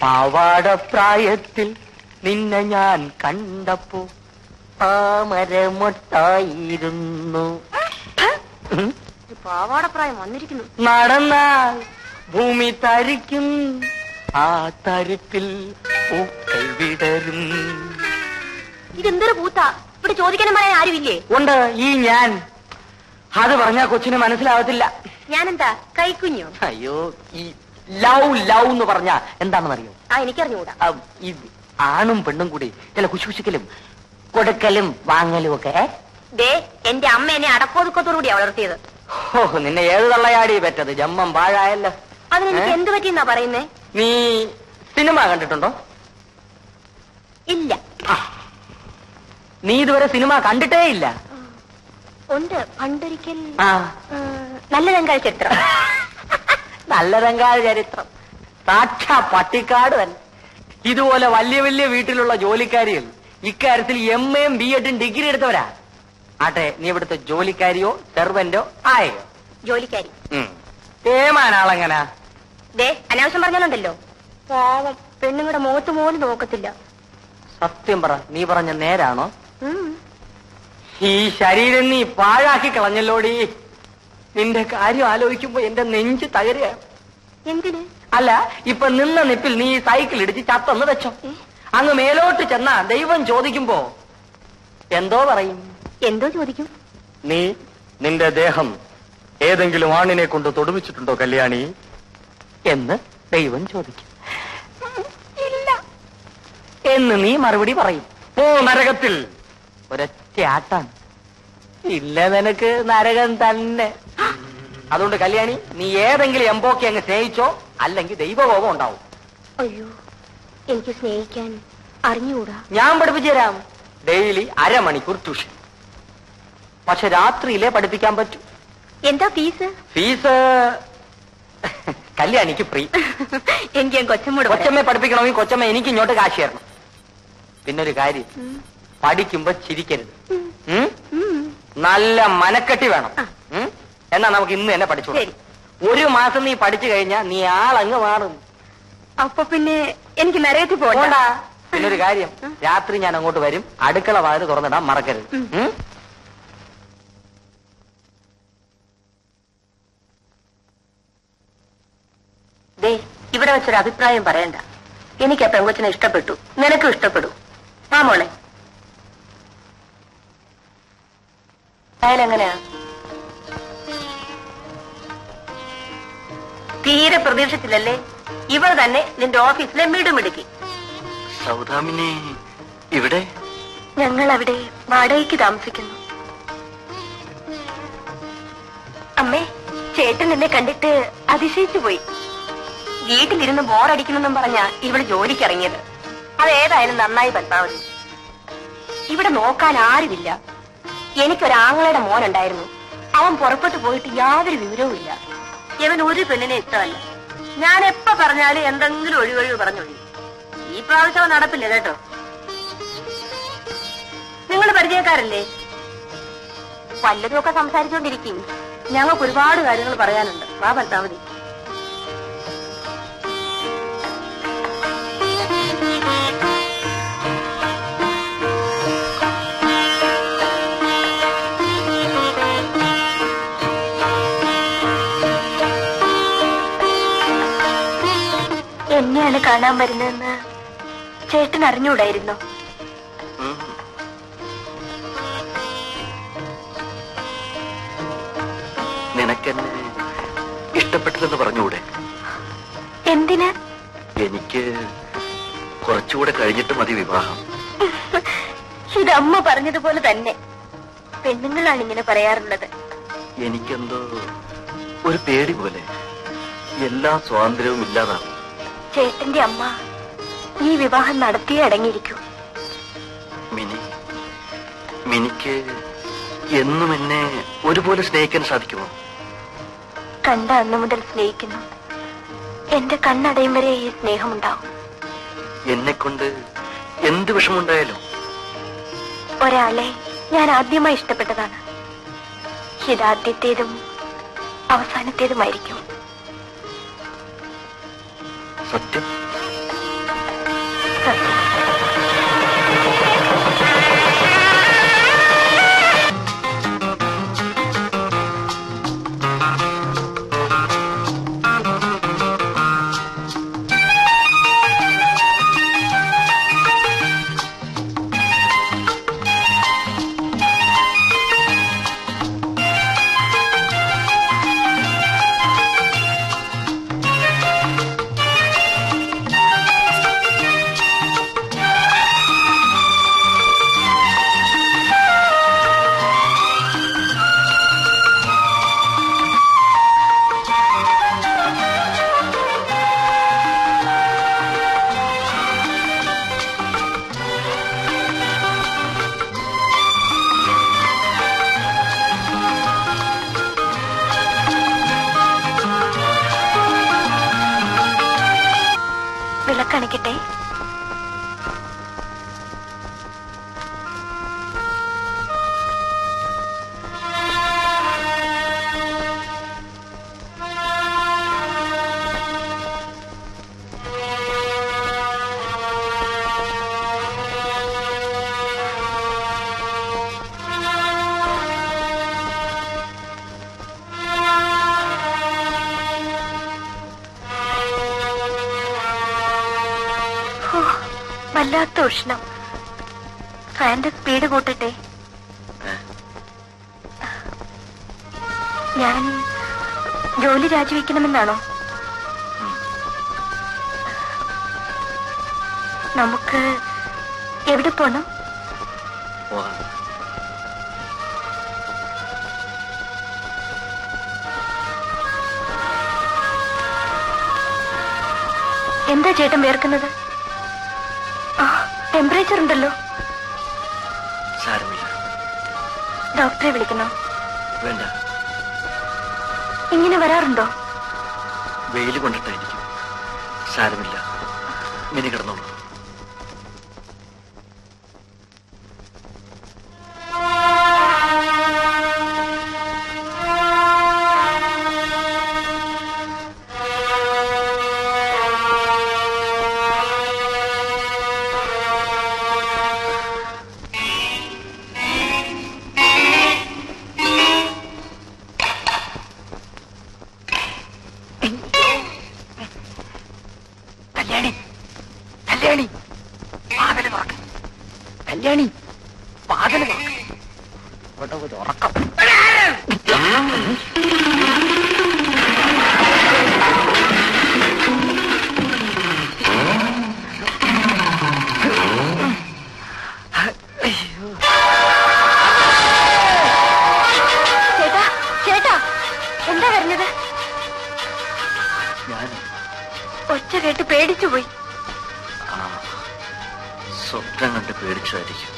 പാവാടപ്രായത്തിൽ നിന്നെ ഞാൻ കണ്ടപ്പോ താമരമൊട്ടായിരുന്നു. പാവാടപ്രായം വന്നിരിക്കുന്നു. നടന്നാൽ ഭൂമി തരിക്കും, ആ തരിപ്പിൽ പൂക്കൾ വിടരും. ഇതെന്തൊരു പൂത്താ? ഇവിടെ ചോദിക്കാനും പറയാൻ ആരുമില്ലേ? ഉണ്ട്, ഈ ഞാൻ. അത് പറഞ്ഞാ കൊച്ചിന് മനസ്സിലാവത്തില്ല. ഞാനെന്താ കൈക്കുഞ്ഞോ? അയ്യോ, ഈ ലവ് ലവ് എന്ന് പറഞ്ഞാ എന്താണെന്നറിയോ? എനിക്കറിഞ്ഞൂടാ. ആണും പെണ്ണും കൂടി ചില കുശുകുശുക്കലും കൊടുക്കലും വാങ്ങലും ഒക്കെ. എന്റെ അമ്മ എന്നെ അടക്കോതുക്കത്തോടുകൂടിയാ വളർത്തിയത്. ഓ, നിന്നെ ഏത് തള്ളയാടി പറ്റത്? ജമ്മം പാഴായല്ലോ. അതിനെനിക്ക് എന്ത് പറ്റിയെന്നാ പറയുന്നേ? നീ സിനിമ കണ്ടിട്ടുണ്ടോ? ഇല്ല. നീ ഇതുവരെ സിനിമ കണ്ടിട്ടേ ഇല്ല? ഉണ്ട്, പണ്ടൊരിക്കൽ. നല്ലരംഗാൾ ചരിത്രം. നല്ലരംഗാൾ ചരിത്രം സാക്ഷാ പട്ടിക്കാട് തന്നെ. ഇതുപോലെ വലിയ വലിയ വീട്ടിലുള്ള ജോലിക്കാരികൾ ഇക്കാര്യത്തിൽ MA യും BEd ഡിഗ്രി എടുത്തവരാ. ആട്ടെ, നീ ഇവിടുത്തെ ജോലിക്കാരിയോ സെർവന്റോ ആയോ? ജോലിക്കാരി. ഏമാനാളെങ്ങനാ? അനാവശ്യം പറഞ്ഞാലുണ്ടല്ലോ, പാവം പെണ്ണുങ്ങളുടെ മുഖത്ത് പോലും നോക്കത്തില്ല. സത്യം പറ, നീ പറഞ്ഞ നേരാണോ? ഈ ശരീരം നീ പാഴാക്കി കളഞ്ഞല്ലോടി. നിന്റെ കാര്യം ആലോചിക്കുമ്പോ എന്റെ നെഞ്ച് തകരുക. എന്തിന്? അല്ല, ഇപ്പൊ നിന്ന നിപ്പിൽ നീ സൈക്കിൾ ഇടിച്ച് ചത്തെന്ന് വെച്ചോ. അങ്ങ് മേലോട്ട് ചെന്നാ ദൈവം ചോദിക്കുമ്പോ എന്തോ പറയും? എന്തോ ചോദിക്കും? നീ നിന്റെ ദേഹം ഏതെങ്കിലും ആണിനെ കൊണ്ട് തൊടുവിച്ചിട്ടുണ്ടോ കല്യാണി എന്ന് ദൈവം ചോദിക്കും. ഇല്ല എന്ന് നീ മറുപടി പറയും. ഓ, നരകത്തിൽ ഒരൊറ്റ ആട്ടാണ്. ഇല്ല, നിനക്ക് നരകം തന്നെ. അതുകൊണ്ട് കല്യാണി, നീ ഏതെങ്കിലും എംബോക്കെ അങ്ങ് സ്നേഹിച്ചോ, അല്ലെങ്കിൽ ദൈവകോപം ഉണ്ടാവും. അയ്യോ, എനിക്ക് സ്നേഹിക്കാൻ അറിഞ്ഞുകൂടാ. ഞാൻ പഠിപ്പിച്ചു തരാം. ഡെയിലി അരമണിക്കൂർ ട്യൂഷൻ. പക്ഷെ രാത്രിയിലേ പഠിപ്പിക്കാൻ പറ്റൂ. എന്താ ഫീസ്? Fees കല്യാണിക്ക് free. എനിക്ക് കൊച്ചമ്മയെ പഠിപ്പിക്കണമെങ്കിൽ കൊച്ചമ്മ എനിക്ക് ഇങ്ങോട്ട് കാശ് തരണം. പിന്നൊരു കാര്യം, പഠിക്കുമ്പോ ചിരിക്കരുത്. നല്ല മനക്കെട്ടി വേണം. എന്നാ നമുക്ക് ഇന്ന് തന്നെ പഠിച്ചു. ഒരു മാസം നീ പഠിച്ചു കഴിഞ്ഞാ നീ ആളങ്ങ് മാറും. അപ്പൊ പിന്നെ എനിക്ക് നരകത്തിൽ പോകണ്ട. പിന്നൊരു കാര്യം, രാത്രി ഞാൻ അങ്ങോട്ട് വരും. അടുക്കള വാതിൽ തുറന്നിടാൻ മറക്കരുത്. ഇവിടെ വെച്ചൊരു അഭിപ്രായം പറയണ്ട. എനിക്ക് ആ പെങ്കൊച്ചിനെ ഇഷ്ടപ്പെട്ടു, നിനക്കും ഇഷ്ടപ്പെടും. ആ മോളെ, അയാളെങ്ങനെയാ? തീരെ പ്രതീക്ഷിച്ചില്ലല്ലേ? ഇവൾ തന്നെ നിന്റെ ഓഫീസിലെ മിടുമിടുക്കി. സൗദാമിനി ഇവിടെ? ഞങ്ങൾ അവിടെ വാടകയ്ക്ക് താമസിക്കുന്നു. അമ്മേ, ചേട്ടൻ എന്നെ കണ്ടിട്ട് അതിശയിച്ചു പോയി. വീട്ടിലിരുന്ന് ബോറടിക്കുന്നെന്നും പറഞ്ഞാ ഇവള് ജോലിക്കിറങ്ങിയത്. അതേതായാലും നന്നായി പത്മാവതി. ഇവിടെ നോക്കാൻ ആരുമില്ല. എനിക്കൊരാങ്ങളുടെ മോനുണ്ടായിരുന്നു. അവൻ പുറപ്പെട്ടു പോയിട്ട് യാതൊരു വിവരവും ഇല്ല. ഇവൻ ഒരു പെണ്ണിനെ ഇഷ്ടമല്ല. ഞാൻ എപ്പോ പറഞ്ഞാലും എന്തെങ്കിലും ഒഴിവൊഴിവ് പറഞ്ഞൊഴി. ഈ പ്രാവശ്യം നടപ്പില്ല കേട്ടോ. നിങ്ങൾ പരിചയക്കാരല്ലേ? വല്ലതുമൊക്കെ സംസാരിച്ചുകൊണ്ടിരിക്കും. ഞങ്ങൾക്ക് ഒരുപാട് കാര്യങ്ങൾ പറയാനുണ്ട്. വാ പത്മാവതി. എന്നെയാണ് കാണാൻ വരുന്നതെന്ന് ചേട്ടൻ അറിഞ്ഞൂടായിരുന്നോ? നിനക്കെന്നെ ഇഷ്ടപ്പെട്ടില്ലെന്ന് പറഞ്ഞൂടെ? എന്തിന്? എനിക്ക് കുറച്ചുകൂടെ കഴിഞ്ഞിട്ട് മതി വിവാഹം. ഇതമ്മ പറഞ്ഞതുപോലെ തന്നെ. പെണ്ണുങ്ങളാണ് ഇങ്ങനെ പറയാറുള്ളത്. എനിക്കെന്തോ ഒരു പേടി പോലെ. എല്ലാ സ്വാതന്ത്ര്യവും ഇല്ലാതാണ്. ചേട്ടന്റെ അമ്മ ഈ വിവാഹം നടത്തിയേ അടങ്ങിയിരിക്കൂ. മിനിക്ക് എന്നും എന്നെ ഒരുപോലെ സ്നേഹിക്കാൻ സാധിക്കുമോ? കണ്ട അന്നു മുതൽ സ്നേഹിക്കുന്നു. എന്റെ കണ്ണടയും വരെ ഈ സ്നേഹമുണ്ടാവും. എന്നെക്കൊണ്ട് എന്ത് വിഷമുണ്ടായാലും ഒരാളെ ഞാൻ ആദ്യമായി ഇഷ്ടപ്പെട്ടതാണ്. ഇതാദ്യത്തേതും അവസാനത്തേതുമായിരിക്കും. സത്യം? വിളക്കണിക്കട്ടെ. വല്ലാത്ത ഉഷ്ണം. ഫാന്റെ സ്പീഡ് കൂട്ടട്ടെ. ഞാൻ ജോലി രാജിവെക്കണമെന്നാണോ? നമുക്ക് എവിടെ പോണം? എന്താ ചേട്ടൻ വേർക്കുന്നത്? ടെമ്പറേച്ചർ ഉണ്ടല്ലോ. സാരമില്ല. ഡോക്ടറെ വിളിക്കണോ? വേണ്ട. ഇങ്ങനെ വരാറുണ്ടോ? വെയിൽ കൊണ്ടിട്ടായിരിക്കും. സാരമില്ല, ഇങ്ങനെ കിടന്നോളൂ. കല്യാണി, വാതില് തുറക്ക്. കല്യാണി, വാതില് തുറക്ക്. ഇവിടെ ഒരു ഉറക്കം. ചേട്ടാ, ചേട്ടാ, എന്താ പറഞ്ഞത്? ഞാൻ ഒച്ച കേട്ട് പേടിച്ചു പോയി. സ്വപ്നം കണ്ട് പേടിച്ചായിരിക്കും.